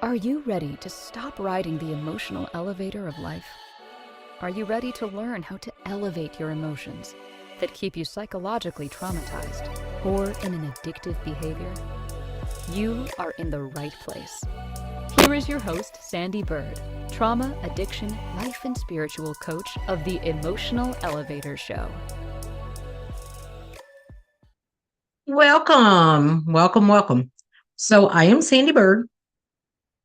Are you ready to stop riding the emotional elevator of life? Are you ready to learn how to elevate your emotions that keep you psychologically traumatized or in an addictive behavior? You are in the right place. Here is your host, Sandee Byrd, trauma, addiction, life, and spiritual coach of the Emotional Elevator Show. Welcome. So I am Sandee Byrd.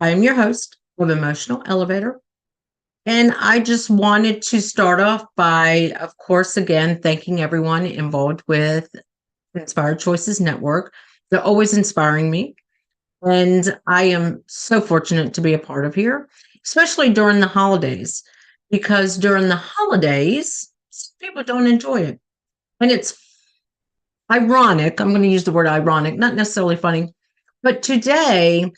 I am your host of Emotional Elevator. And I just wanted to start off by, of course, again, thanking everyone involved with Inspired Choices Network. They're always inspiring me. And I am so fortunate to be a part of here, especially during the holidays, because during the holidays, people don't enjoy it. And it's ironic. I'm going to use the word ironic, not necessarily funny. But today,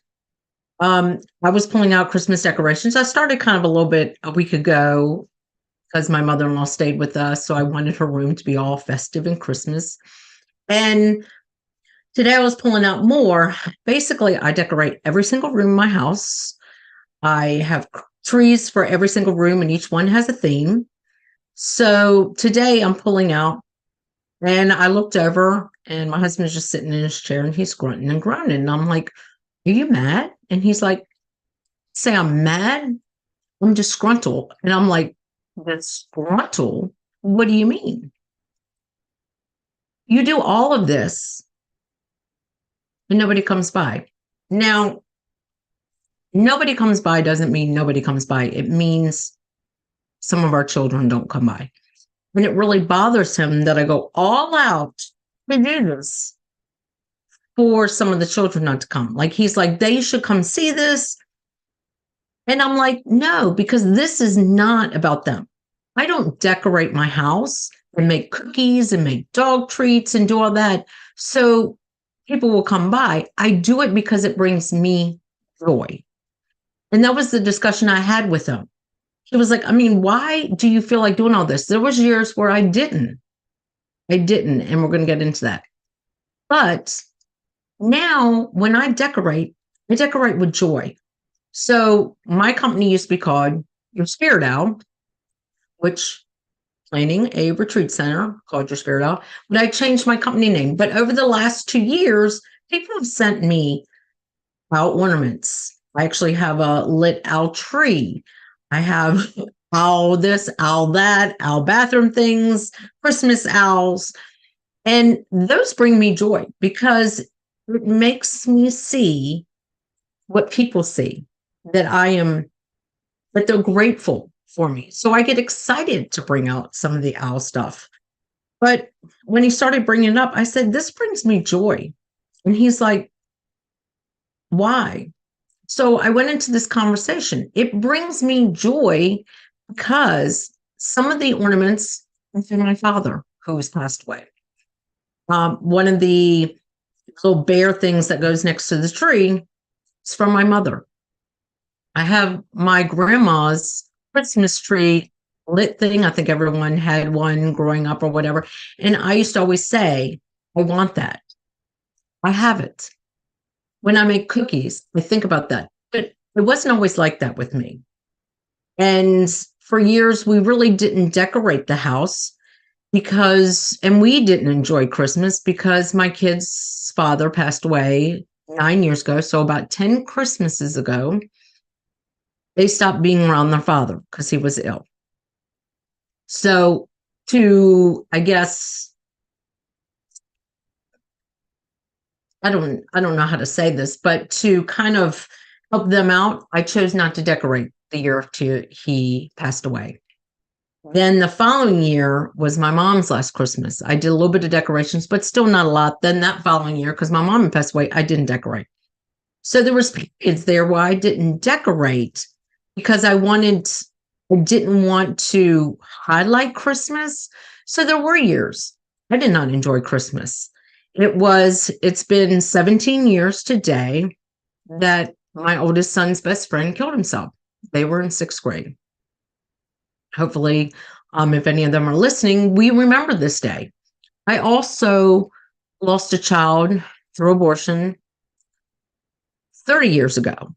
I was pulling out Christmas decorations. I started kind of a little bit a week ago because my mother-in-law stayed with us. So I wanted her room to be all festive and Christmas. And today I was pulling out more. Basically, I decorate every single room in my house. I have trees for every single room, and each one has a theme. So today I'm pulling out, and I looked over, and my husband's just sitting in his chair, and he's grunting and groaning. And I'm like, "Are you mad?" And he's like, "Say I'm mad? I'm disgruntled." And I'm like, "Disgruntled? What do you mean? You do all of this and nobody comes by." Now, nobody comes by doesn't mean nobody comes by. It means some of our children don't come by. And it really bothers him that I go all out to do this for some of the children not to come. Like, he's like, "They should come see this." And I'm like, no, because this is not about them. I don't decorate my house and make cookies and make dog treats and do all that so people will come by. I do it because it brings me joy. And that was the discussion I had with him. He was like, "I mean, why do you feel like doing all this?" There was years where I didn't, and we're going to get into that. But now when I decorate with joy. So my company used to be called Your Spirit Owl, which planning a retreat center called Your Spirit Owl. But I changed my company name. But over the last 2 years, people have sent me owl ornaments. I actually have a lit owl tree. I have owl this, owl that, owl bathroom things, Christmas owls. And those bring me joy because it makes me see what people see, that they're grateful for me. So I get excited to bring out some of the owl stuff. But when he started bringing it up, I said, "This brings me joy." And he's like, "Why?" So I went into this conversation. It brings me joy because some of the ornaments are for my father, who has passed away. One of the little bear things that goes next to the tree is from my mother. I have my grandma's Christmas tree lit thing. I think everyone had one growing up or whatever. And I used to always say, "I want that. I have it." When I make cookies, I think about that. But it wasn't always like that with me. And for years, we really didn't decorate the house and we didn't enjoy Christmas because my kid's father passed away 9 years ago. So about 10 Christmases ago, they stopped being around their father because he was ill. So I don't know how to say this, but to kind of help them out, I chose not to decorate the year after he passed away. Then the following year was my mom's last Christmas. I did a little bit of decorations, but still not a lot. Then that following year, because my mom passed away, I didn't decorate. So there was periods there where I didn't decorate because I didn't want to highlight Christmas. So there were years I did not enjoy Christmas. It's been 17 years today that my oldest son's best friend killed himself. They were in 6th grade. Hopefully, if any of them are listening, we remember this day. I also lost a child through abortion 30 years ago.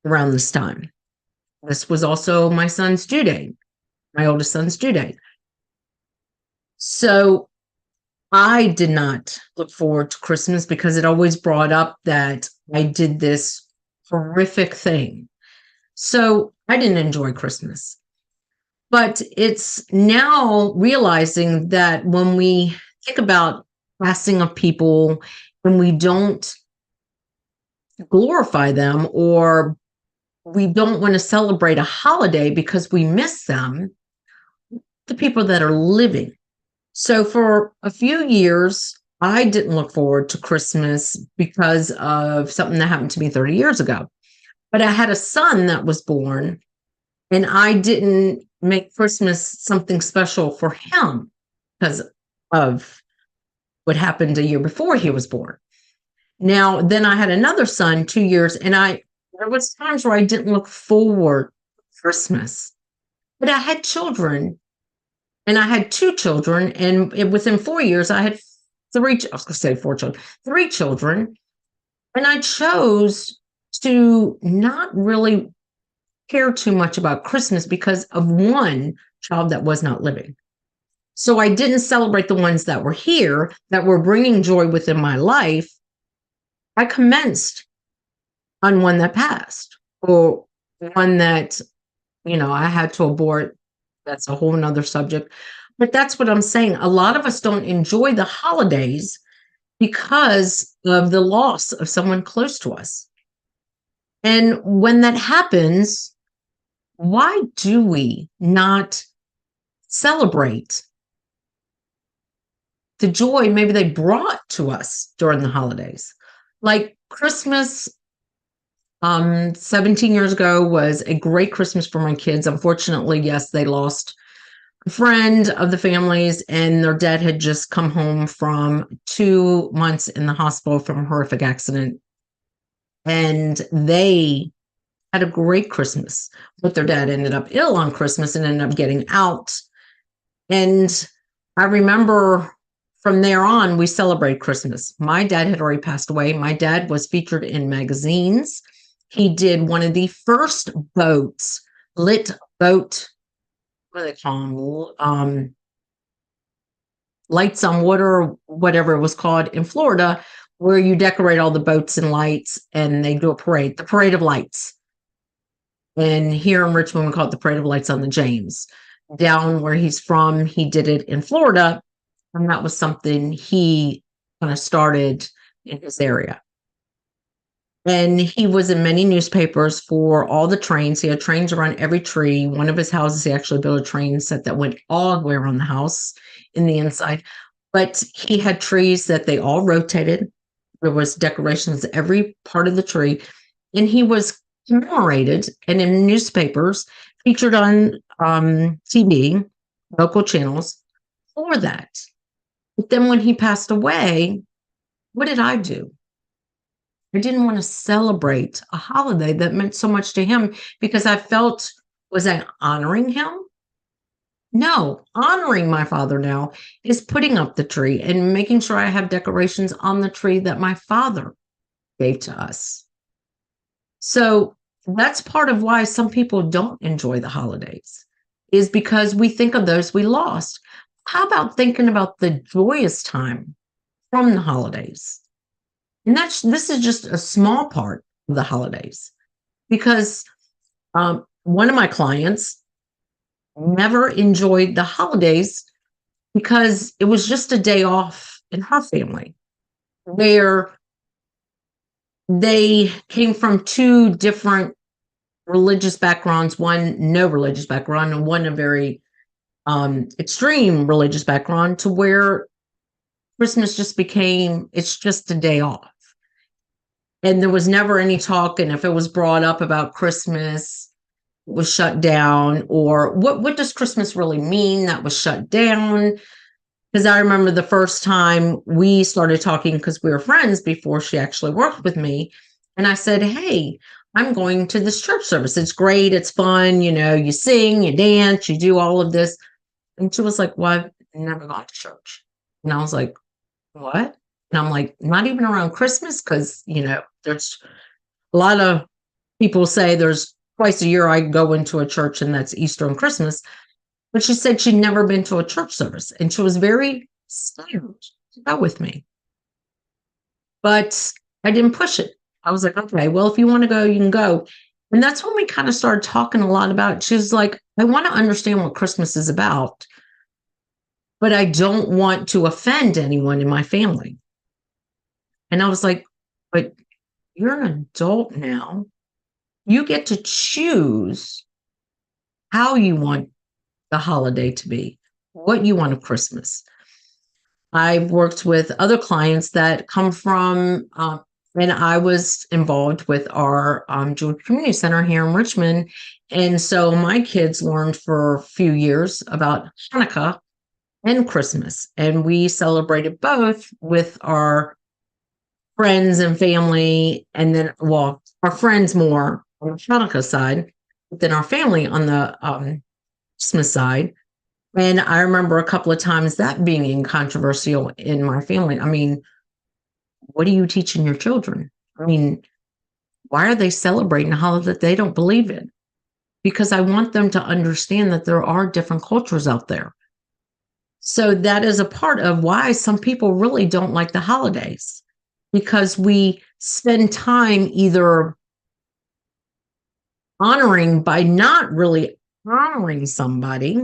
around this time. This was also my son's due date, my oldest son's due date. So I did not look forward to Christmas because it always brought up that I did this horrific thing. So I didn't enjoy Christmas. But it's now realizing that when we think about passing of people and we don't glorify them, or we don't want to celebrate a holiday because we miss them, the people that are living. So for a few years, I didn't look forward to Christmas because of something that happened to me 30 years ago. But I had a son that was born, and I didn't make Christmas something special for him because of what happened a year before he was born. Now, then I had another son 2 years, and there was times where I didn't look forward to Christmas. But I had children, and I had 2 children, and within 4 years, I had I was going to say 4 children, 3 children, and I chose to not really care too much about Christmas because of one child that was not living. So I didn't celebrate the ones that were here, that were bringing joy within my life. I commenced on one that passed, or one that, I had to abort. That's a whole nother subject. But that's what I'm saying. A lot of us don't enjoy the holidays because of the loss of someone close to us. And when that happens, why do we not celebrate the joy maybe they brought to us during the holidays? Like Christmas, 17 years ago was a great Christmas for my kids. Unfortunately, yes, they lost a friend of the family's, and their dad had just come home from 2 months in the hospital from a horrific accident. And they had a great Christmas, but their dad ended up ill on Christmas and ended up getting out. And I remember from there on, we celebrate Christmas. My dad had already passed away. My dad was featured in magazines. He did one of the first lit boat, what do they call them? Lights on water, whatever it was called, in Florida, where you decorate all the boats and lights, and they do a parade, the Parade of Lights. And here in Richmond, we call it the Parade of Lights on the James. Down where he's from, he did it in Florida, and that was something he kind of started in his area. And he was in many newspapers for all the trains. He had trains around every tree. One of his houses, he actually built a train set that went all the way around the house in the inside. But he had trees that they all rotated. There was decorations every part of the tree. And he was commemorated and in newspapers, featured on TV, local channels for that. But then when he passed away, what did I do? I didn't want to celebrate a holiday that meant so much to him because I felt, was I honoring him? No, honoring my father now is putting up the tree and making sure I have decorations on the tree that my father gave to us. So that's part of why some people don't enjoy the holidays, is because we think of those we lost. How about thinking about the joyous time from the holidays? And this is just a small part of the holidays, because one of my clients never enjoyed the holidays because it was just a day off in her family, where they came from 2 different religious backgrounds, one no religious background and one a very extreme religious background, to where Christmas just became, it's just a day off. And there was never any talk. And if it was brought up about Christmas, it was shut down. Or what does Christmas really mean? That was shut down. Because I remember the first time we started talking, because we were friends before she actually worked with me. And I said, hey, I'm going to this church service. It's great. It's fun. You sing, you dance, you do all of this. And she was like, well, I've never gone to church. And I was like, what? And I'm like, not even around Christmas? Because, there's a lot of people say there's twice a year I go into a church, and that's Easter and Christmas. But she said she'd never been to a church service, and she was very scared to go with me. But I didn't push it. I was like, okay, well, if you want to go, you can go. And that's when we kind of started talking a lot about it. She was like, I want to understand what Christmas is about, but I don't want to offend anyone in my family. And I was like, but you're an adult now. You get to choose how you want the holiday to be, what you want of Christmas. I've worked with other clients that come from, and I was involved with our Jewish Community Center here in Richmond. And so my kids learned for a few years about Hanukkah and Christmas. And we celebrated both with our friends and family. And then, well, our friends more on the Hanukkah side, but then our family on the Christmas side. And I remember a couple of times that being controversial in my family. I mean, what are you teaching your children? I mean, why are they celebrating a holiday that they don't believe in? Because I want them to understand that there are different cultures out there. So that is a part of why some people really don't like the holidays, because we spend time either honoring by not really honoring somebody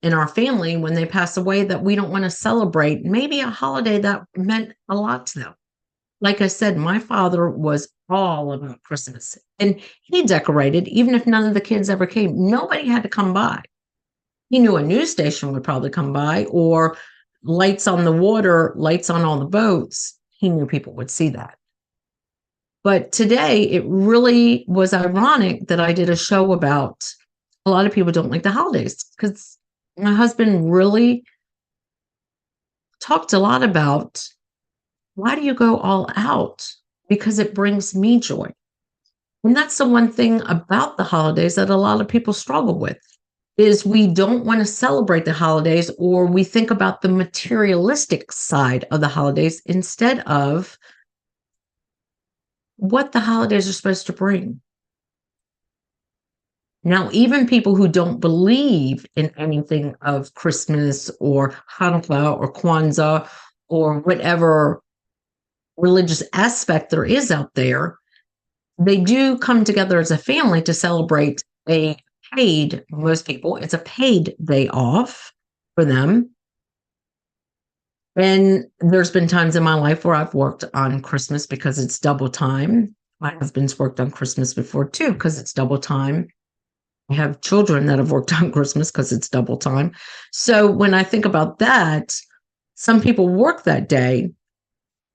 in our family when they pass away that we don't want to celebrate, maybe a holiday that meant a lot to them. Like I said, my father was all about Christmas, and he decorated, even if none of the kids ever came. Nobody had to come by. He knew a news station would probably come by, or lights on the water, lights on all the boats. He knew people would see that. But today, it really was ironic that I did a show about a lot of people don't like the holidays, because my husband really talked a lot about, why do you go all out? Because it brings me joy. And that's the one thing about the holidays that a lot of people struggle with, is we don't want to celebrate the holidays, or we think about the materialistic side of the holidays instead of what the holidays are supposed to bring. Now, even people who don't believe in anything of Christmas or Hanukkah or Kwanzaa or whatever religious aspect there is out there, they do come together as a family to celebrate a paid, most people, it's a paid day off for them. And there's been times in my life where I've worked on Christmas because it's double time. My husband's worked on Christmas before too, because it's double time. I have children that have worked on Christmas because it's double time. So when I think about that, some people work that day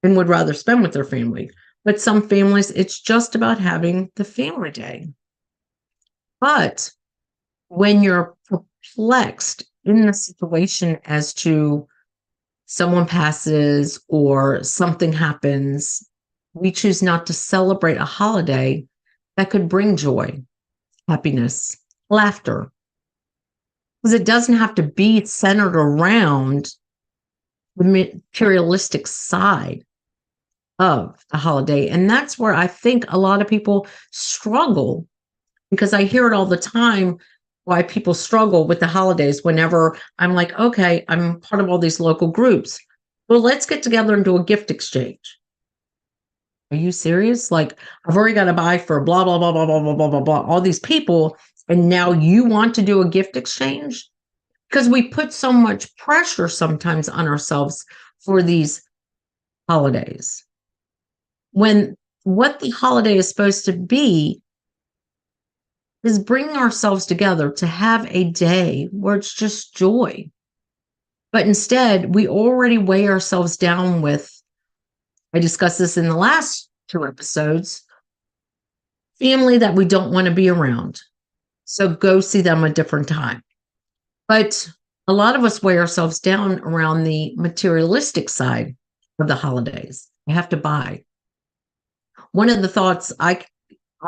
and would rather spend with their family. But some families, it's just about having the family day. But when you're perplexed in the situation as to someone passes or something happens, we choose not to celebrate a holiday that could bring joy, happiness, laughter. Because it doesn't have to be centered around the materialistic side of the holiday. And that's where I think a lot of people struggle, because I hear it all the time, why people struggle with the holidays. Whenever I'm like, okay, I'm part of all these local groups. Well, let's get together and do a gift exchange. Are you serious? Like, I've already got to buy for blah, blah, blah, blah, blah, blah, blah, blah, blah, all these people. And now you want to do a gift exchange? Because we put so much pressure sometimes on ourselves for these holidays, when what the holiday is supposed to be is bringing ourselves together to have a day where it's just joy. But instead, we already weigh ourselves down with, I discussed this in the last 2 episodes, family that we don't want to be around. So go see them a different time. But a lot of us weigh ourselves down around the materialistic side of the holidays. You have to buy. One of the thoughts I've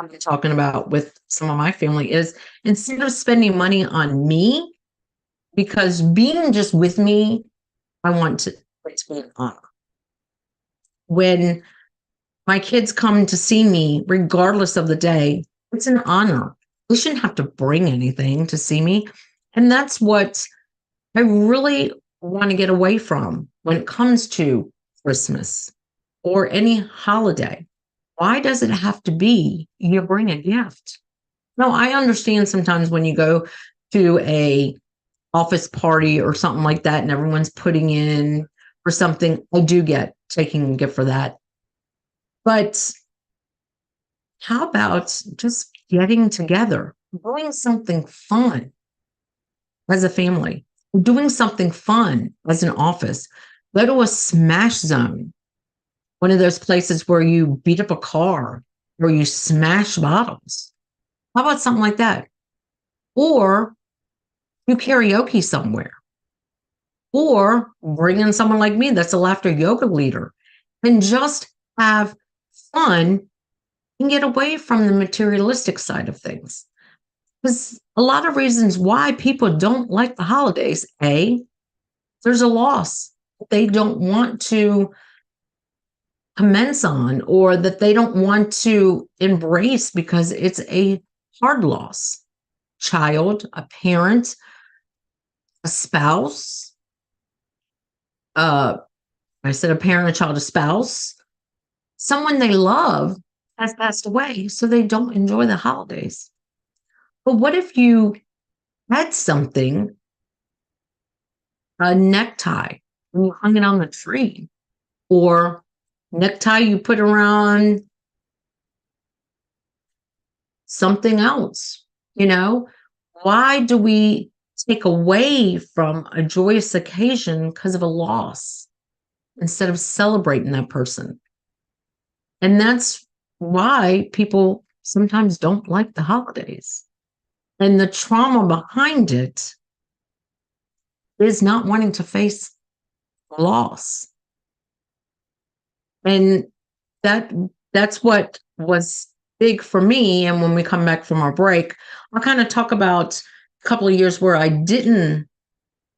been talking about with some of my family is, instead of spending money on me, because being just with me, I want to be an honor. When my kids come to see me, regardless of the day, It's an honor. We shouldn't have to bring anything to see me. And that's what I really want to get away from when it comes to Christmas or any holiday. Why does it have to be you bring a gift? No, I understand sometimes when you go to a office party or something like that and everyone's putting in for something, I do get taking a gift for that. But how about just getting together, doing something fun as a family, doing something fun as an office? Go to a smash zone, one of those places where you beat up a car or you smash bottles. How about something like that? Or you karaoke somewhere, or bring in someone like me that's a laughter yoga leader and just have fun and get away from the materialistic side of things. Because a lot of reasons why people don't like the holidays. A, there's a loss they don't want to commence on, or that they don't want to embrace because it's a hard loss. Child, a parent, a spouse. I said a parent, a child, a spouse. Someone they love has passed away, so they don't enjoy the holidays. But what if you had something, a necktie, and you hung it on the tree, or necktie you put around something else? You know, why do we take away from a joyous occasion because of a loss instead of celebrating that person? And that's why people sometimes don't like the holidays. And the trauma behind it is not wanting to face loss. And that's what was big for me. And when we come back from our break, I'll kind of talk about a couple of years where I didn't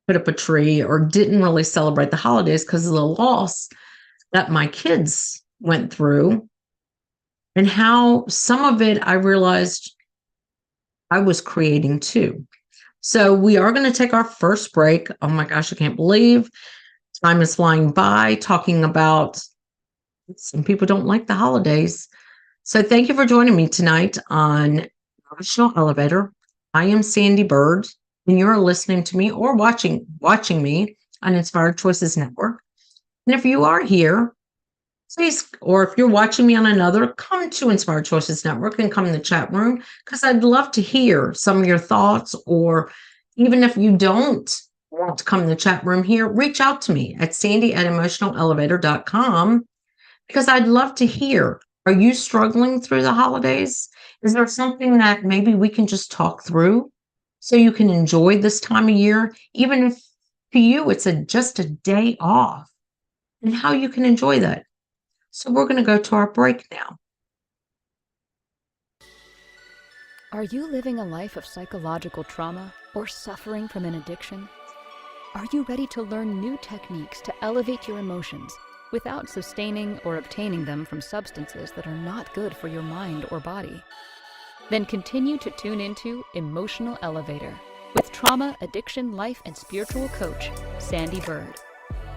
put up a tree or didn't really celebrate the holidays because of the loss that my kids went through, and how some of it I realized I was creating too. So we are going to take our first break. Oh my gosh, I can't believe time is flying by, talking about some people don't like the holidays. So thank you for joining me tonight on Emotional Elevator. I am Sandee Byrd, and you're listening to me or watching me on Inspired Choices Network. And if you are here, please, or if you're watching me on another, come to Inspired Choices Network and come in the chat room, because I'd love to hear some of your thoughts. Or even if you don't want to come in the chat room here, reach out to me at Sandee@emotionalelevator.com, because I'd love to hear, are you struggling through the holidays? Is there something that maybe we can just talk through so you can enjoy this time of year, even if to you it's just a day off, and how you can enjoy that? So we're going to go to our break now. Are you living a life of psychological trauma or suffering from an addiction? Are you ready to learn new techniques to elevate your emotions without sustaining or obtaining them from substances that are not good for your mind or body? Then continue to tune into Emotional Elevator with trauma, addiction, life, and spiritual coach, Sandee Byrd,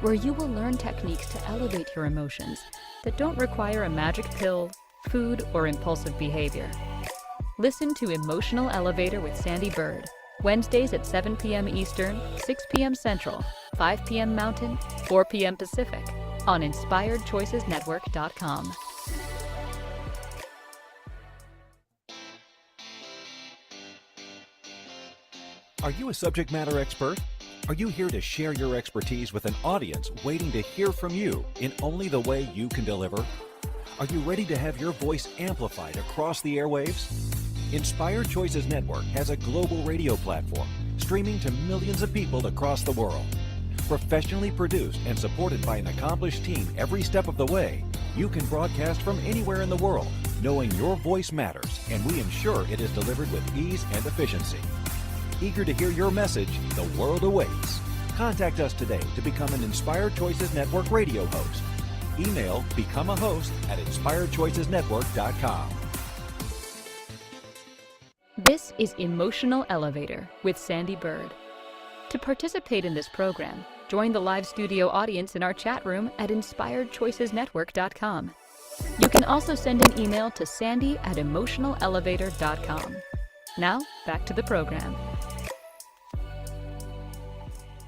where you will learn techniques to elevate your emotions that don't require a magic pill, food, or impulsive behavior. Listen to Emotional Elevator with Sandee Byrd, Wednesdays at 7 p.m. Eastern, 6 p.m. Central, 5 p.m. Mountain, 4 p.m. Pacific, on InspiredChoicesNetwork.com. Are you a subject matter expert? Are you here to share your expertise with an audience waiting to hear from you in only the way you can deliver? Are you ready to have your voice amplified across the airwaves? Inspired Choices Network has a global radio platform streaming to millions of people across the world. Professionally produced and supported by an accomplished team every step of the way, you can broadcast from anywhere in the world, knowing your voice matters, and we ensure it is delivered with ease and efficiency. Eager to hear your message, the world awaits. Contact us today to become an Inspired Choices Network radio host. Email become a host at inspiredchoicesnetwork.com. This is Emotional Elevator with Sandee Byrd. To participate in this program, join the live studio audience in our chat room at inspiredchoicesnetwork.com. You can also send an email to sandy@emotionalelevator.com. Now, back to the program.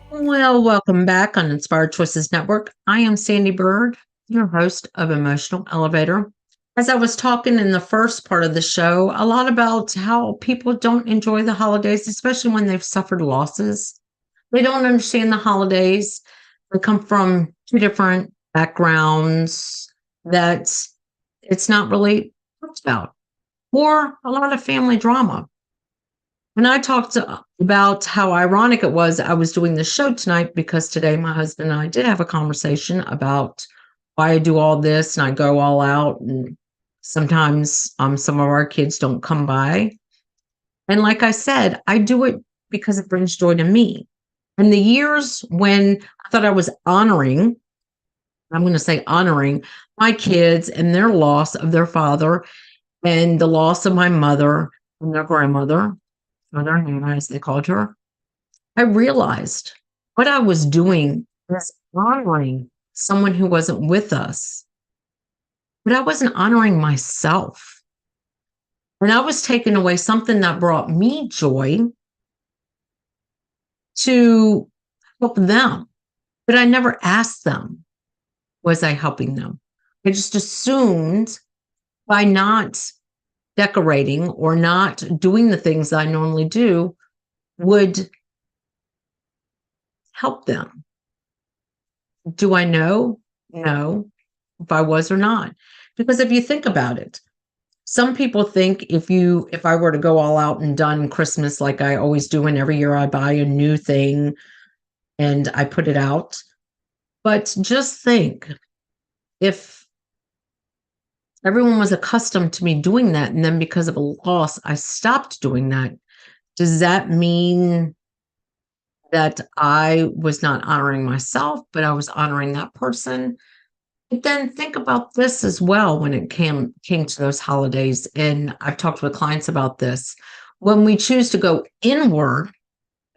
Well, welcome back on Inspired Choices Network. I am Sandee Byrd, your host of Emotional Elevator. As I was talking in the first part of the show, a lot about how people don't enjoy the holidays, especially when they've suffered losses. They don't understand the holidays. They come from two different backgrounds that it's not really talked about, or a lot of family drama. And I talked about how ironic it was I was doing the show tonight because today my husband and I did have a conversation about why I do all this and I go all out, and sometimes some of our kids don't come by. And like I said, I do it because it brings joy to me. And the years when I thought I was honoring my kids and their loss of their father and the loss of my mother and their grandmother, or their Nana, as they called her, I realized what I was doing was honoring someone who wasn't with us, but I wasn't honoring myself. And I was taking away something that brought me joy to help them. But I never asked them, was I helping them? I just assumed by not decorating or not doing the things I normally do would help them. Do I know? No, if I was or not. Because if you think about it, some people think if I were to go all out and done Christmas like I always do, and every year I buy a new thing and I put it out. But just think, if everyone was accustomed to me doing that, and then because of a loss, I stopped doing that, does that mean that I was not honoring myself, but I was honoring that person? But then think about this as well when it came to those holidays. And I've talked with clients about this. When we choose to go inward,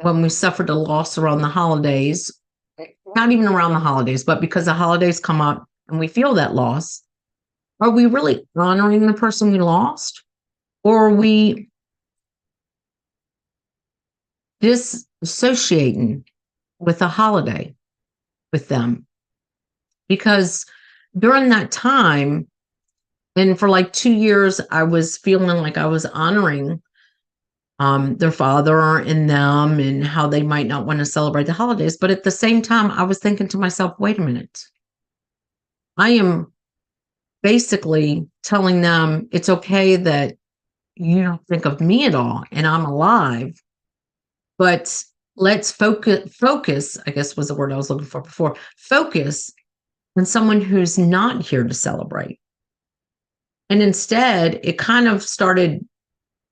when we suffered a loss around the holidays, not even around the holidays, but because the holidays come up and we feel that loss, are we really honoring the person we lost? Or are we disassociating with the holiday with them? Because during that time, and for like 2 years, I was feeling like I was honoring their father and them and how they might not want to celebrate the holidays. But at the same time, I was thinking to myself, wait a minute. I am basically telling them it's okay that you don't think of me at all and I'm alive, but let's focus, I guess was the word I was looking for before, focus on someone who's not here to celebrate. And instead, it kind of started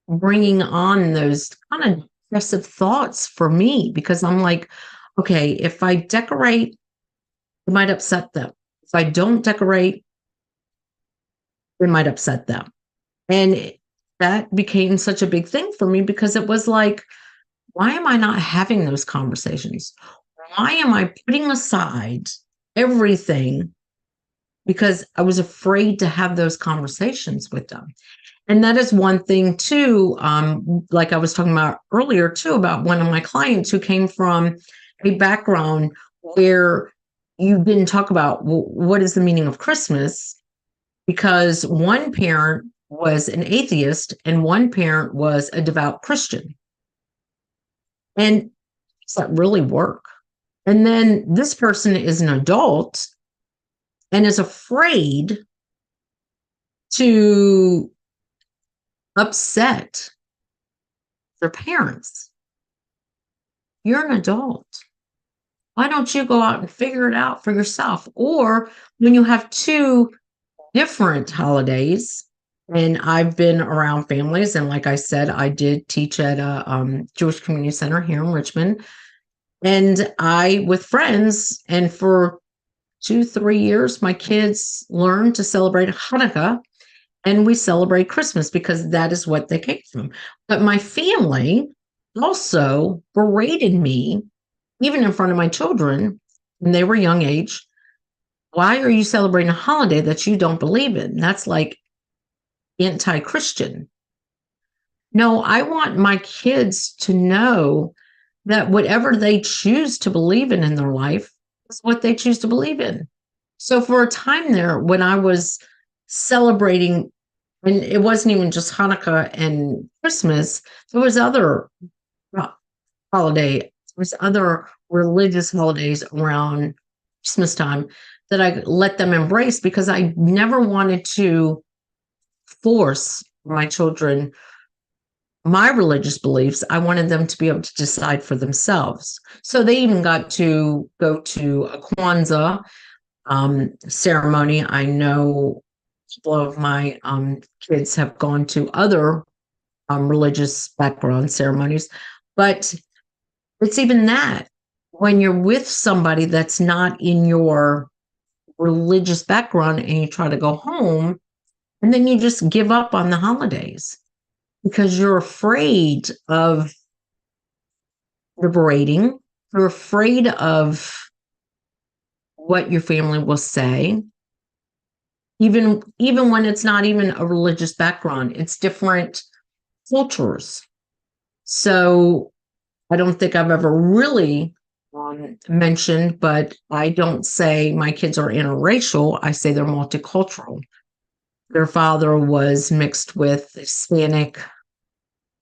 bringing on those kind of depressive thoughts for me, because I'm like, okay, if I decorate, it might upset them. If I don't decorate, it might upset them. And that became such a big thing for me because it was like, why am I not having those conversations? Why am I putting aside everything? Because I was afraid to have those conversations with them. And that is one thing too, like I was talking about earlier too, about one of my clients who came from a background where you didn't talk about what is the meaning of Christmas, because one parent was an atheist and one parent was a devout Christian. And does that really work? And then this person is an adult and is afraid to upset their parents. You're an adult. Why don't you go out and figure it out for yourself? Or when you have two different holidays, and I've been around families, and like I said, I did teach at a Jewish community center here in Richmond, and I, with friends, and for 2-3 years, my kids learned to celebrate Hanukkah. and we celebrate Christmas because that is what they came from. But my family also berated me, even in front of my children when they were young age. Why are you celebrating a holiday that you don't believe in? That's like anti-Christian. No, I want my kids to know that whatever they choose to believe in their life is what they choose to believe in. So for a time there, when I was celebrating, and it wasn't even just Hanukkah and Christmas, there was other there was other religious holidays around Christmas time that I let them embrace because I never wanted to force my children my religious beliefs. I wanted them to be able to decide for themselves. So they even got to go to a Kwanzaa ceremony. I know a couple of my kids have gone to other religious background ceremonies, but it's even that when you're with somebody that's not in your religious background and you try to go home and then you just give up on the holidays because you're afraid of the berating, you're afraid of what your family will say, even when it's not even a religious background, it's different cultures. So I don't think I've ever really mentioned, but I don't say my kids are interracial. I say they're multicultural. Their father was mixed with Hispanic,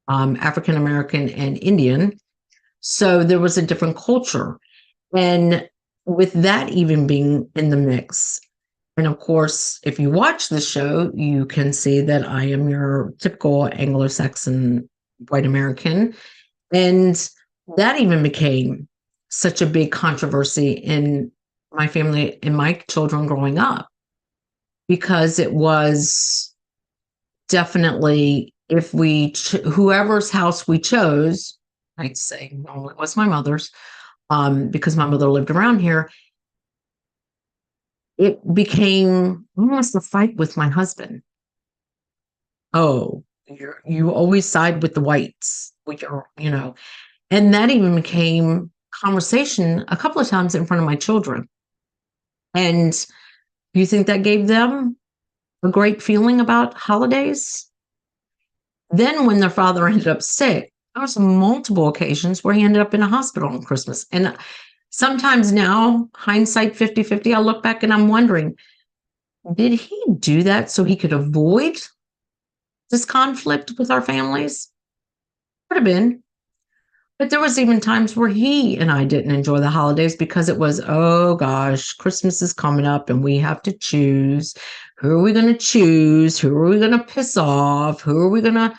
African American, and Indian. So there was a different culture. And with that even being in the mix, and of course, if you watch the show, you can see that I am your typical Anglo-Saxon white American. And that even became such a big controversy in my family and my children growing up, because it was definitely, if we whoever's house we chose, I'd say, no, it was my mother's, because my mother lived around here, it became almost a fight with my husband. Oh, you always side with the whites, with your, and that even became conversation a couple of times in front of my children. And you think that gave them a great feeling about holidays? Then when their father ended up sick, there was multiple occasions where he ended up in a hospital on Christmas. And sometimes now, hindsight 50/50, I look back and I'm wondering, did he do that so he could avoid this conflict with our families? Could have been. But there was even times where he and I didn't enjoy the holidays because it was, oh gosh, Christmas is coming up and we have to choose. Who are we going to choose? Who are we going to piss off? Who are we going to...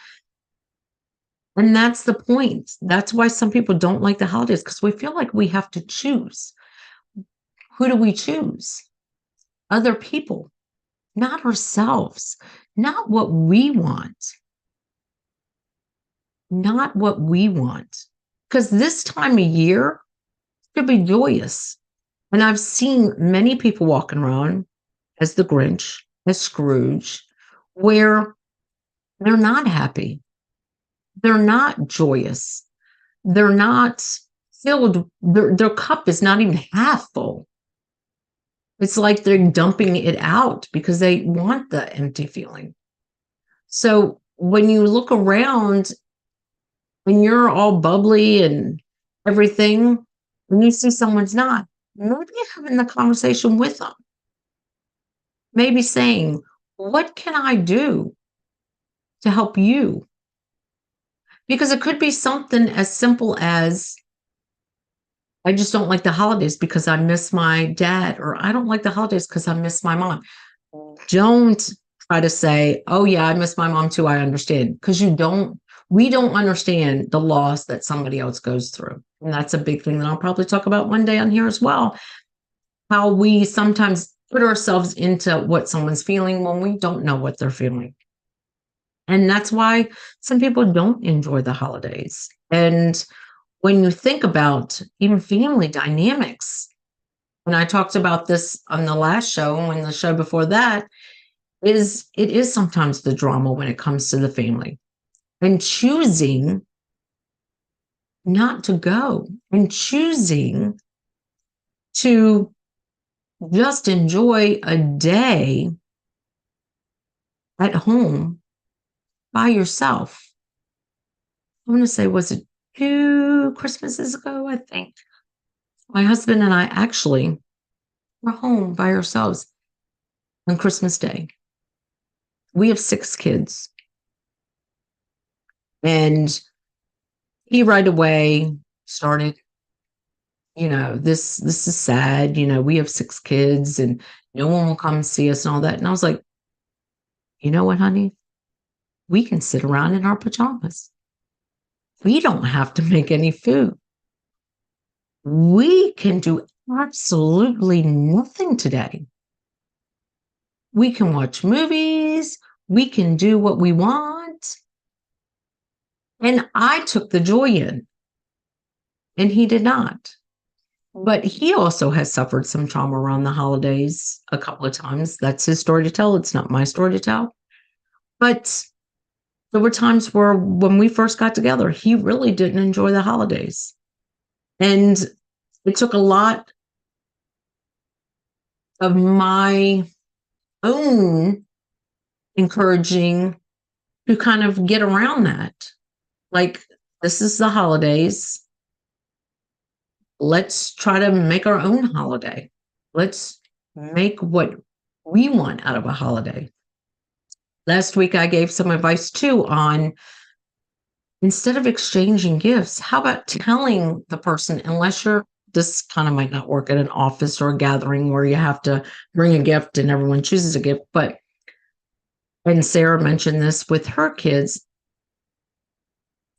And that's the point. That's why some people don't like the holidays, because we feel like we have to choose. Who do we choose? Other people, not ourselves, not what we want. Not what we want. Because this time of year should be joyous. And I've seen many people walking around as the Grinch, as Scrooge, where they're not happy. They're not joyous. They're not filled. Their cup is not even half full. It's like they're dumping it out because they want the empty feeling. So when you look around and you're all bubbly and everything, and you see someone's not, maybe having the conversation with them. Maybe saying, what can I do to help you? Because it could be something as simple as, I just don't like the holidays because I miss my dad, or I don't like the holidays because I miss my mom. Don't try to say, oh yeah, I miss my mom too, I understand. Because we don't understand the loss that somebody else goes through. And that's a big thing that I'll probably talk about one day on here as well. How we sometimes put ourselves into what someone's feeling when we don't know what they're feeling. And that's why some people don't enjoy the holidays. And when you think about even family dynamics, and I talked about this on the last show and the show before that, it is sometimes the drama when it comes to the family, and choosing not to go, and choosing to just enjoy a day at home by yourself. I want to say, was it 2 Christmases ago? I think my husband and I actually were home by ourselves on Christmas Day. We have 6 kids, and he right away started, this is sad. We have 6 kids, and no one will come see us and all that. And I was like, you know what, honey? We can sit around in our pajamas. We don't have to make any food. We can do absolutely nothing today. We can watch movies. We can do what we want. And I took the joy in, and he did not. But he also has suffered some trauma around the holidays a couple of times. That's his story to tell. It's not my story to tell. But there were times where when we first got together, he really didn't enjoy the holidays. And it took a lot of my own encouraging to kind of get around that. Like, this is the holidays. Let's try to make our own holiday. Let's make what we want out of a holiday. Last week, I gave some advice too on, instead of exchanging gifts, how about telling the person, this kind of might not work at an office or a gathering where you have to bring a gift and everyone chooses a gift. And Sarah mentioned this with her kids,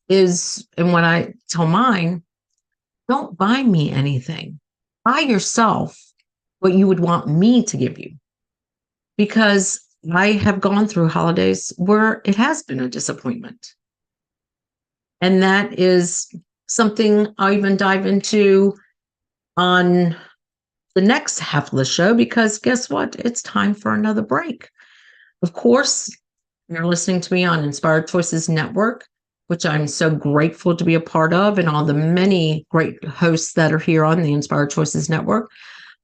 and when I tell mine, don't buy me anything. Buy yourself what you would want me to give you. Because I have gone through holidays where it has been a disappointment. And that is something I'll even dive into on the next half of the show, because guess what? It's time for another break. Of course, you're listening to me on Inspired Choices Network, which I'm so grateful to be a part of, and all the many great hosts that are here on the Inspired Choices Network.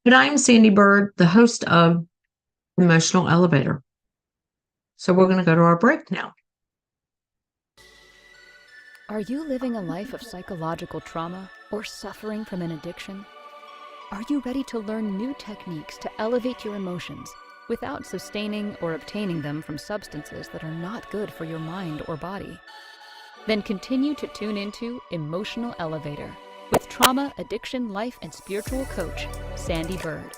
But I'm Sandee Byrd, the host of Emotional Elevator. So we're going to go to our break now. Are you living a life of psychological trauma or suffering from an addiction? Are you ready to learn new techniques to elevate your emotions without sustaining or obtaining them from substances that are not good for your mind or body? Then continue to tune into Emotional Elevator with trauma, addiction, life, and spiritual coach, Sandee Byrd,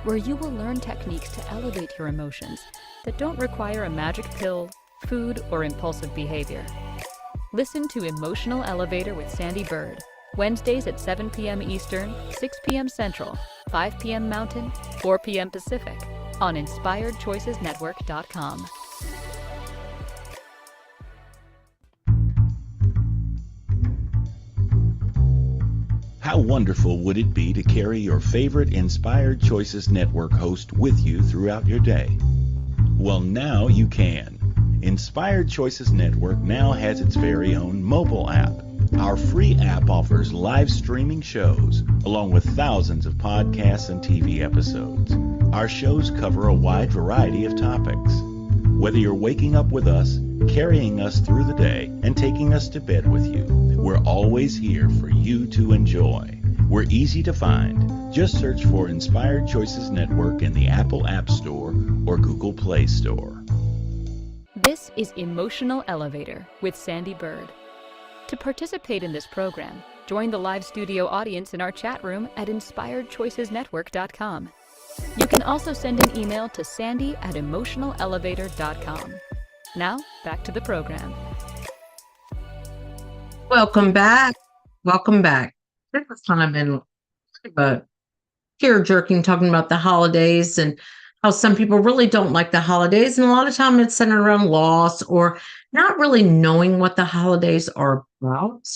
where you will learn techniques to elevate your emotions that don't require a magic pill, food, or impulsive behavior. Listen to Emotional Elevator with Sandee Byrd, Wednesdays at 7 p.m. Eastern, 6 p.m. Central, 5 p.m. Mountain, 4 p.m. Pacific, on InspiredChoicesNetwork.com. How wonderful would it be to carry your favorite Inspired Choices Network host with you throughout your day? Well, now you can. Inspired Choices Network now has its very own mobile app. Our free app offers live streaming shows, along with thousands of podcasts and TV episodes. Our shows cover a wide variety of topics. Whether you're waking up with us, carrying us through the day, and taking us to bed with you, we're always here for you to enjoy. We're easy to find. Just search for Inspired Choices Network in the Apple App Store or Google Play Store. This is Emotional Elevator with Sandee Byrd. To participate in this program, join the live studio audience in our chat room at InspiredChoicesNetwork.com. You can also send an email to Sandee@emotionalelevator.com. Now, back to the program. Welcome back. Welcome back. This has kind of been a tear-jerking, talking about the holidays and how some people really don't like the holidays. And a lot of time it's centered around loss or not really knowing what the holidays are about.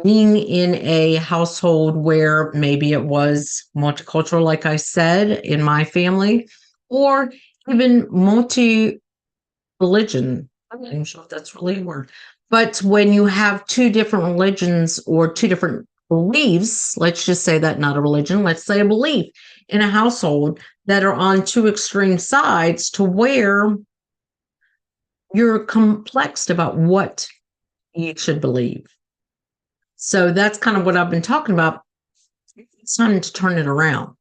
Being in a household where maybe it was multicultural, like I said, in my family, or even multi-religion. I'm not even sure if that's really a word. But when you have two different religions or two different beliefs, let's just say that, not a religion, let's say a belief in a household that are on two extreme sides, to where you're complexed about what you should believe. So that's kind of what I've been talking about. It's time to turn it around.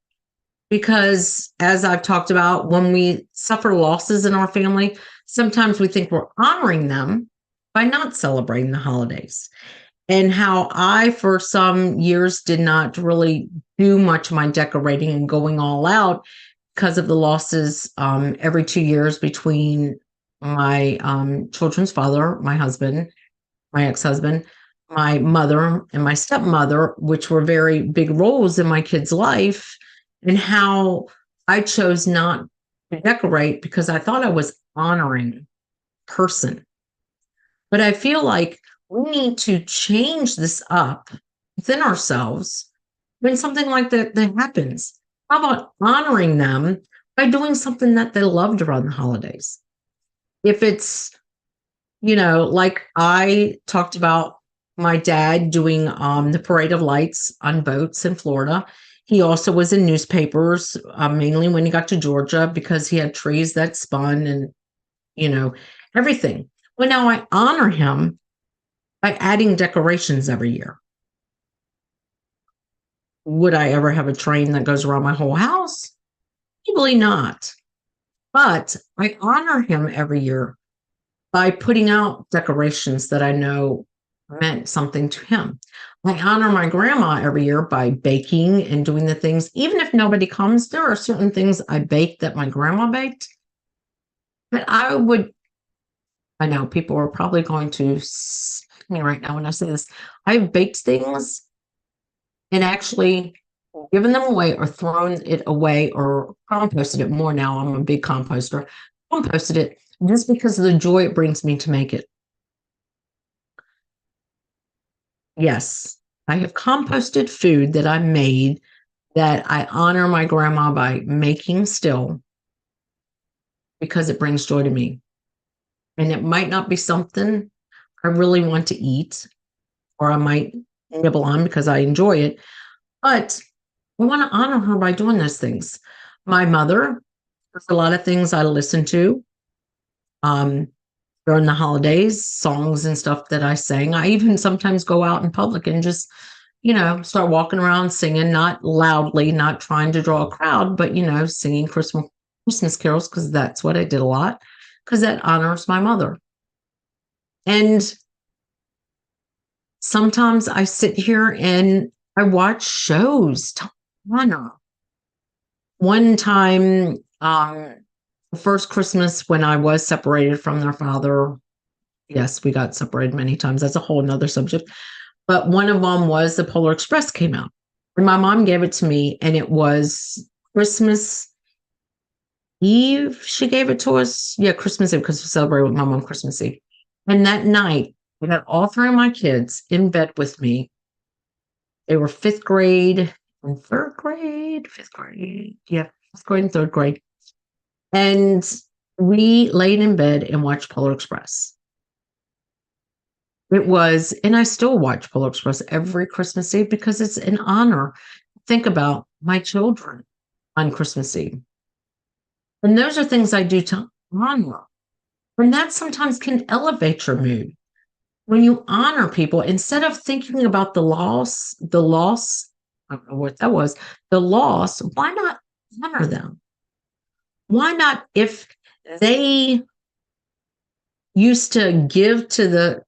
Because as I've talked about, when we suffer losses in our family, sometimes we think we're honoring them by not celebrating the holidays. And how I, for some years, did not really do much of my decorating and going all out because of the losses every 2 years between my children's father, my husband, my ex-husband, my mother, and my stepmother, which were very big roles in my kid's life, and how I chose not to decorate because I thought I was honoring person. But I feel like we need to change this up within ourselves when something like that happens. How about honoring them by doing something that they loved around the holidays? If it's, like I talked about my dad doing the parade of lights on boats in Florida. He also was in newspapers, mainly when he got to Georgia, because he had trees that spun and, everything. Well, now I honor him by adding decorations every year. Would I ever have a train that goes around my whole house? Probably not. But I honor him every year by putting out decorations that I know meant something to him. I honor my grandma every year by baking and doing the things. Even if nobody comes, there are certain things I bake that my grandma baked. But I know people are probably going to smack me right now when I say this. I've baked things and actually given them away or thrown it away or composted it more. Now I'm a big composter. Composted it just because of the joy it brings me to make it. Yes, I have composted food that I made that I honor my grandma by making still, because it brings joy to me. And it might not be something I really want to eat, or I might nibble on because I enjoy it, but I want to honor her by doing those things. My mother, there's a lot of things I listen to during the holidays, songs and stuff that I sang. I even sometimes go out in public and just, start walking around singing, not loudly, not trying to draw a crowd, but, singing Christmas carols, because that's what I did a lot, because that honors my mother. And sometimes I sit here and I watch shows to honor. One time, the first Christmas when I was separated from their father, yes, we got separated many times. That's a whole nother subject. But one of them was the Polar Express came out. And my mom gave it to me, and it was Christmas Eve. She gave it to us. Yeah, Christmas Eve, because we celebrated with my mom Christmas Eve. And that night, I got all three of my kids in bed with me. They were fifth grade and third grade. Fifth grade. Yeah, fifth grade and third grade. And we laid in bed and watched Polar Express. It was, and I still watch Polar Express every Christmas Eve because it's an honor. Think about my children on Christmas Eve. And those are things I do to honor. And that sometimes can elevate your mood. When you honor people, instead of thinking about the loss, I don't know what that was, the loss, why not honor them? Why not, if they used to give to the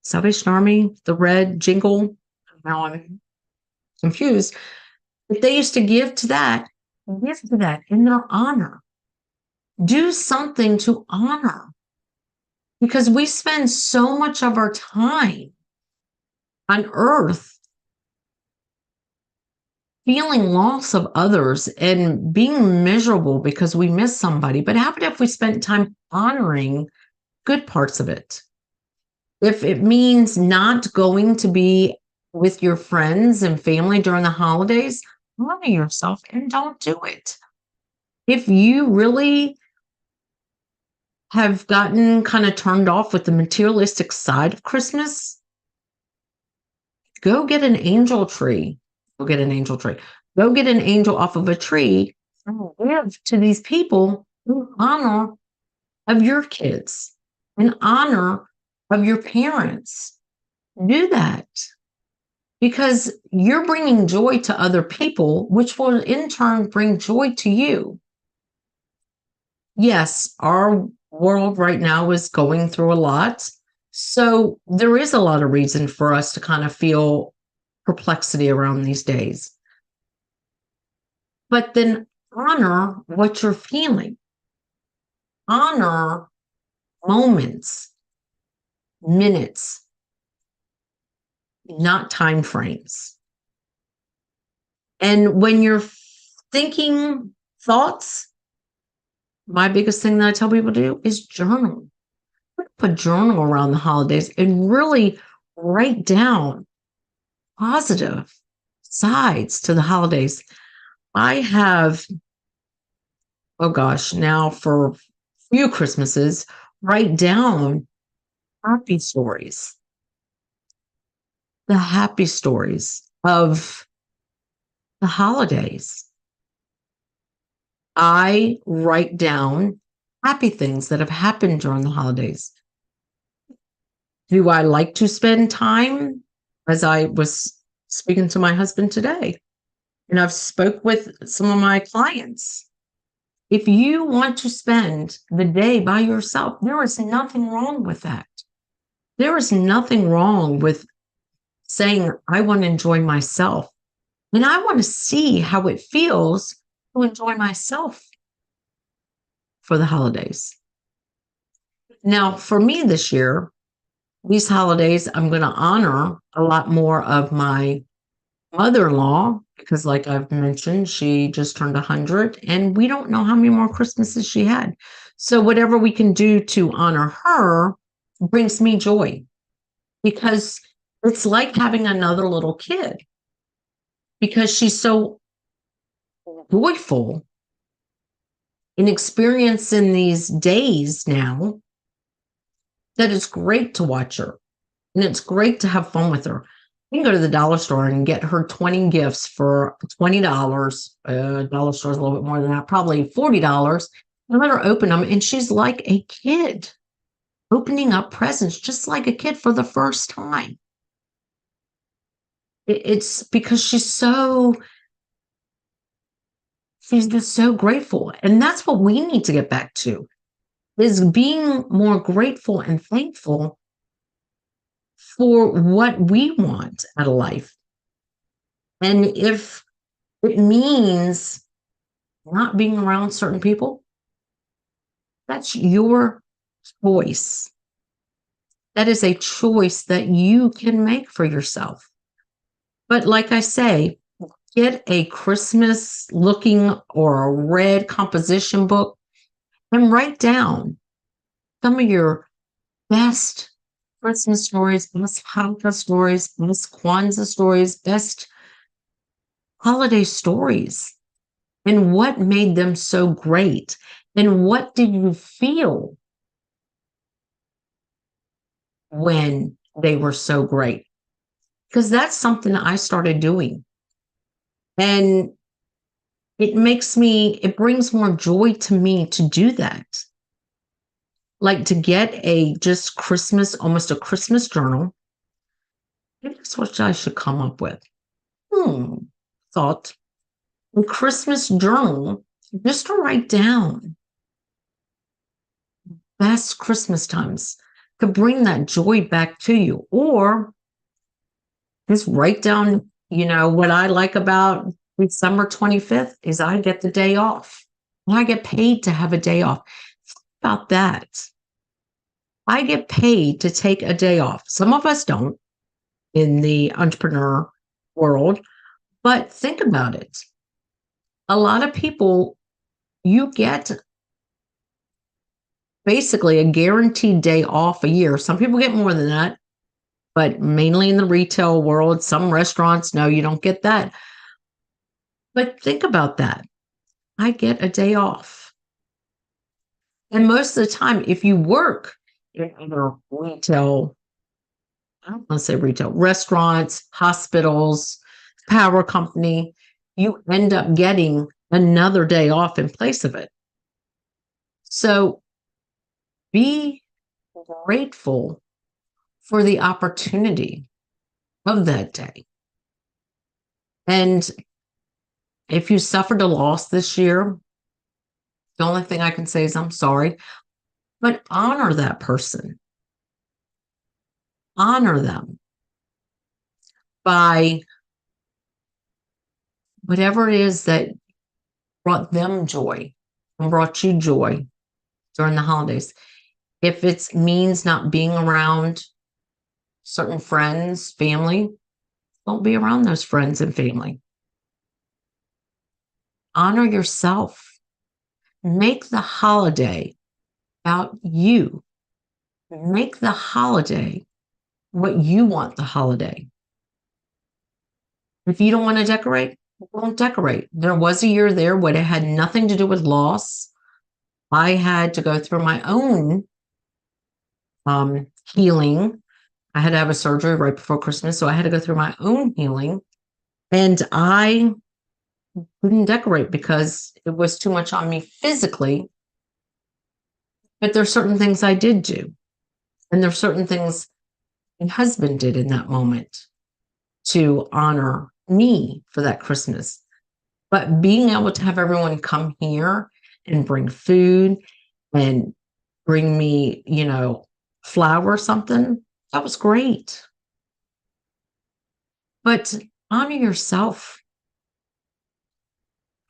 Salvation Army, the red jingle, now I'm confused, if they used to give to that in their honor. Do something to honor. Because we spend so much of our time on earth feeling loss of others and being miserable because we miss somebody. But how about if we spent time honoring good parts of it? If it means not going to be with your friends and family during the holidays, honor yourself and don't do it. If you really have gotten kind of turned off with the materialistic side of Christmas, go get an angel tree. Go get an angel tree. Go get an angel off of a tree and give to these people in honor of your kids, in honor of your parents. Do that because you're bringing joy to other people, which will in turn bring joy to you. Yes, our world right now is going through a lot. So there is a lot of reason for us to kind of feel perplexity around these days. But then honor what you're feeling. Honor moments, minutes, not time frames. And when you're thinking thoughts, my biggest thing that I tell people to do is journal. Put a journal around the holidays and really write down positive sides to the holidays. I have, oh gosh, now for a few Christmases, write down happy stories. The happy stories of the holidays. I write down happy things that have happened during the holidays. Do I like to spend time? As I was speaking to my husband today, and I've spoke with some of my clients. If you want to spend the day by yourself, there is nothing wrong with that. There is nothing wrong with saying, I want to enjoy myself. And I want to see how it feels to enjoy myself for the holidays. Now, for me this year, these holidays, I'm going to honor a lot more of my mother-in-law because, like I've mentioned, she just turned 100 and we don't know how many more Christmases she had. So whatever we can do to honor her brings me joy because it's like having another little kid because she's so joyful in experiencing these days now that it's great to watch her and it's great to have fun with her. You can go to the dollar store and get her 20 gifts for $20. Dollar store is a little bit more than that, probably $40. And let her open them. And she's like a kid opening up presents, just like a kid for the first time. It's because she's just so grateful. And that's what we need to get back to, is being more grateful and thankful for what we want out of life. And if it means not being around certain people, that's your choice. That is a choice that you can make for yourself. But like I say, get a Christmas looking or a red composition book and write down some of your best Christmas stories, best Hanukkah stories, best Kwanzaa stories, best holiday stories, and what made them so great, and what did you feel when they were so great? Because that's something I started doing, and it brings more joy to me to do that. Like to get almost a Christmas journal. Maybe that's what I should come up with. Thought. A Christmas journal, just to write down best Christmas times to bring that joy back to you. Or just write down, what I like about December 25th is I get the day off. And I get paid to have a day off. About that. I get paid to take a day off. Some of us don't in the entrepreneur world, but think about it. A lot of people, you get basically a guaranteed day off a year. Some people get more than that, but mainly in the retail world, some restaurants, no, you don't get that. But think about that. I get a day off. And most of the time, if you work in other retail, I don't want to say retail, restaurants, hospitals, power company, you end up getting another day off in place of it. So be grateful for the opportunity of that day. And if you suffered a loss this year, the only thing I can say is I'm sorry, but honor that person. Honor them by whatever it is that brought them joy and brought you joy during the holidays. If it means not being around certain friends, family, don't be around those friends and family. Honor yourself. Make the holiday about you. Make the holiday what you want the holiday. If you don't want to decorate, don't decorate. There was a year there where it had nothing to do with loss. I had to go through my own healing. I had to have a surgery right before Christmas, so I had to go through my own healing. And I couldn't decorate because it was too much on me physically. But there's certain things I did do. And there's certain things my husband did in that moment to honor me for that Christmas. But being able to have everyone come here and bring food and bring me, flour or something, that was great. But honor yourself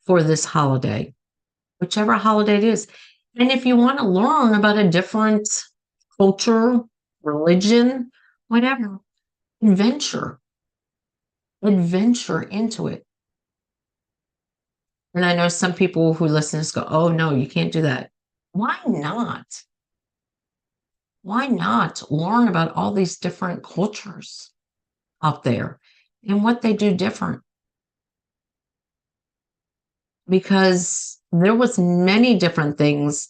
for this holiday, whichever holiday it is. And if you want to learn about a different culture, religion, whatever, adventure into it. And I know some people who listen to this go, oh, no, you can't do that. Why not? Why not learn about all these different cultures out there and what they do different? Because there was many different things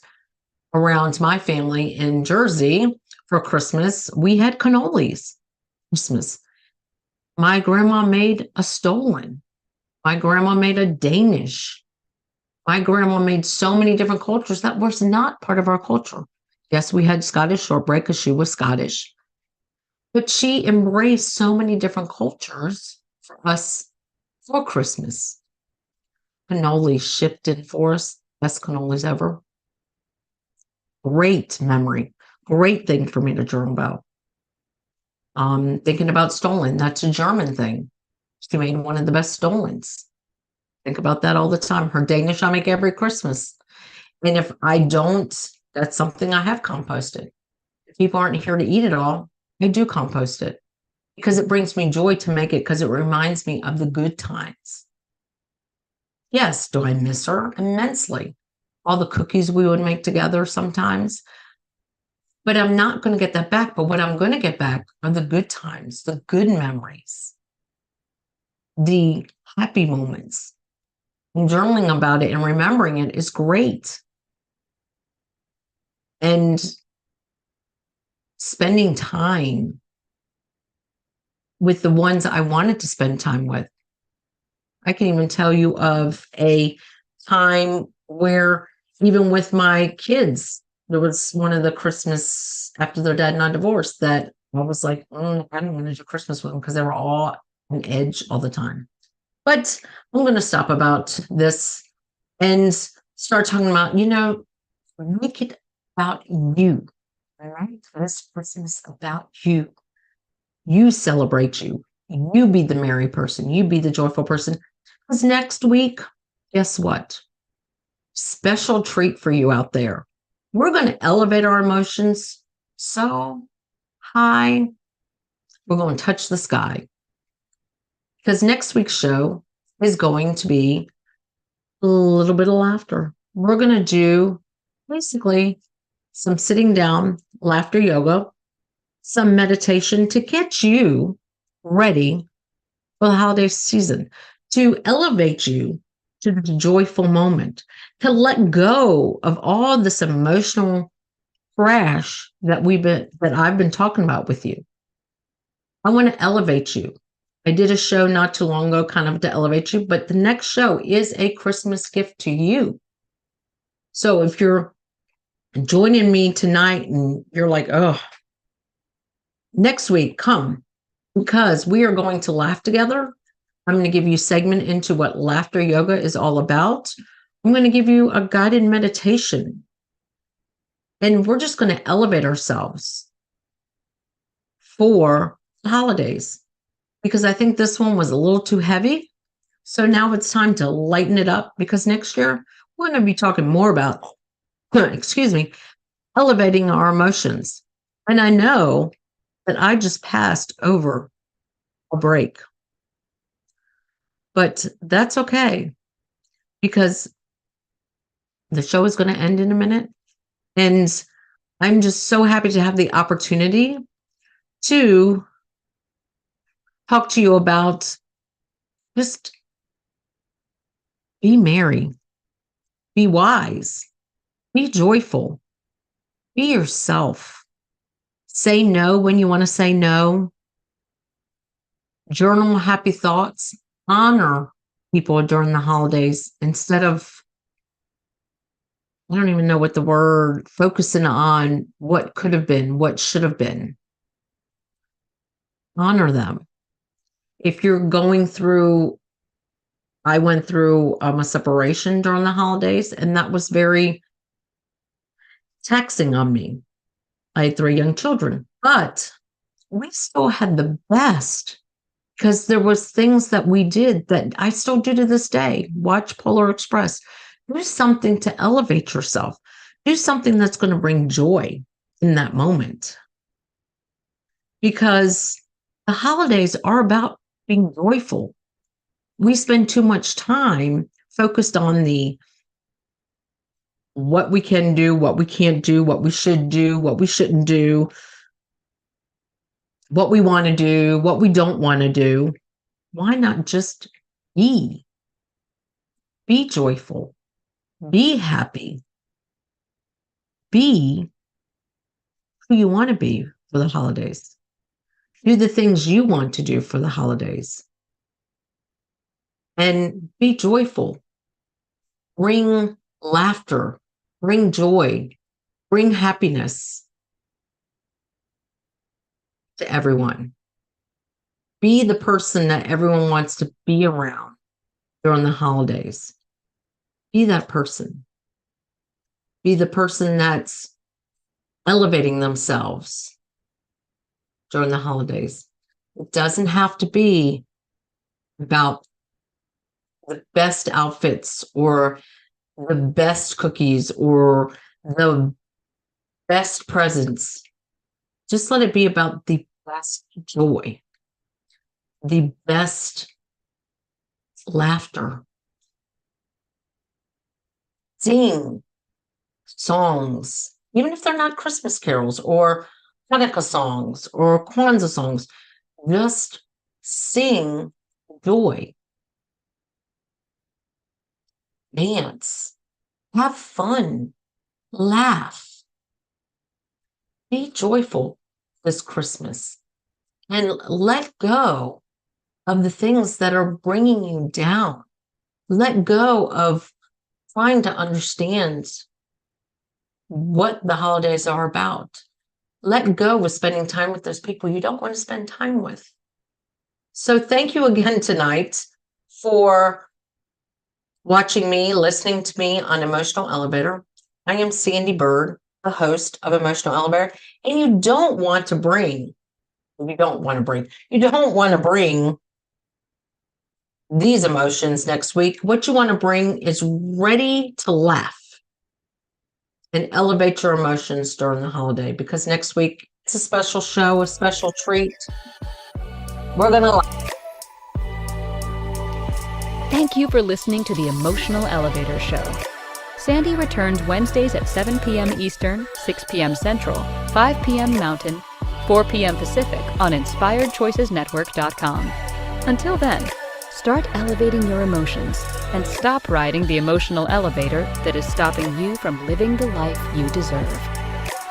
around my family in Jersey for Christmas. We had cannolis Christmas. My grandma made a stollen. My grandma made a Danish. My grandma made so many different cultures that was not part of our culture. Yes, we had Scottish shortbread because she was Scottish. But she embraced so many different cultures for us for Christmas. Cannolis shipped in for us. Best cannolis ever. Great memory. Great thing for me to dream about. Thinking about stollen. That's a German thing. She made one of the best stollens. Think about that all the time. Her Danish I make every Christmas. And if I don't, that's something I have composted. If people aren't here to eat it all, I do compost it because it brings me joy to make it because it reminds me of the good times. Yes, do I miss her? Immensely. All the cookies we would make together sometimes. But I'm not going to get that back. But what I'm going to get back are the good times, the good memories, the happy moments. And journaling about it and remembering it is great. And spending time with the ones I wanted to spend time with. I can even tell you of a time where even with my kids, there was one of the Christmas after their dad and I divorced that I was like, I don't want to do Christmas with them because they were all on edge all the time. But I'm going to stop about this and start talking about, make it about you. All right? This Christmas about you. You celebrate you. You be the merry person. You be the joyful person. Because next week, guess what? Special treat for you out there. We're going to elevate our emotions so high, we're going to touch the sky. Because next week's show is going to be a little bit of laughter. We're going to do basically some sitting down laughter yoga, some meditation to get you ready for the holiday season, to elevate you to the joyful moment, to let go of all this emotional trash that I've been talking about with you. I want to elevate you. I did a show not too long ago kind of to elevate you, but the next show is a Christmas gift to you. So if you're joining me tonight and you're like, oh, next week, come, because we are going to laugh together. I'm going to give you a segment into what laughter yoga is all about. I'm going to give you a guided meditation. And we're just going to elevate ourselves for the holidays, because I think this one was a little too heavy. So now it's time to lighten it up, because next year we're going to be talking more about, elevating our emotions. And I know that I just passed over a break, but that's okay, because the show is going to end in a minute. And I'm just so happy to have the opportunity to talk to you about just be merry, be wise, be joyful, be yourself. Say no when you want to say no. Journal happy thoughts. Honor people during the holidays instead of, I don't even know what the word, focusing on what could have been, what should have been. Honor them. If you're going through, I went through a separation during the holidays, and that was very taxing on me. I had 3 young children, but we still had the best, because there was things that we did that I still do to this day. Watch Polar Express. Do something to elevate yourself. Do something that's going to bring joy in that moment. Because the holidays are about being joyful. We spend too much time focused on the what we can do, what we can't do, what we should do, what we shouldn't do, what we want to do, what we don't want to do. Why not just be? Be joyful. Be happy. Be who you want to be for the holidays. Do the things you want to do for the holidays. And be joyful. Bring laughter. Bring joy. Bring happiness to everyone. Be the person that everyone wants to be around during the holidays. Be that person. Be the person that's elevating themselves during the holidays. It doesn't have to be about the best outfits or the best cookies or the best presents. Just let it be about the best joy, the best laughter. Sing songs, even if they're not Christmas carols or Hanukkah songs or Kwanzaa songs. Just sing joy. Dance. Have fun. Laugh. Be joyful this Christmas. And let go of the things that are bringing you down. Let go of trying to understand what the holidays are about. Let go of spending time with those people you don't want to spend time with. So thank you again tonight for watching me, listening to me on Emotional Elevator. I am Sandee Byrd, the host of Emotional Elevator, and you don't want to bring these emotions next week. What you want to bring is ready to laugh and elevate your emotions during the holiday, because next week it's a special show, a special treat. We're going to laugh. Thank you for listening to the Emotional Elevator Show. Sandee returns Wednesdays at 7 p.m. Eastern, 6 p.m. Central, 5 p.m. Mountain, 4 p.m. Pacific on InspiredChoicesNetwork.com. Until then, Start elevating your emotions and stop riding the emotional elevator that is stopping you from living the life you deserve.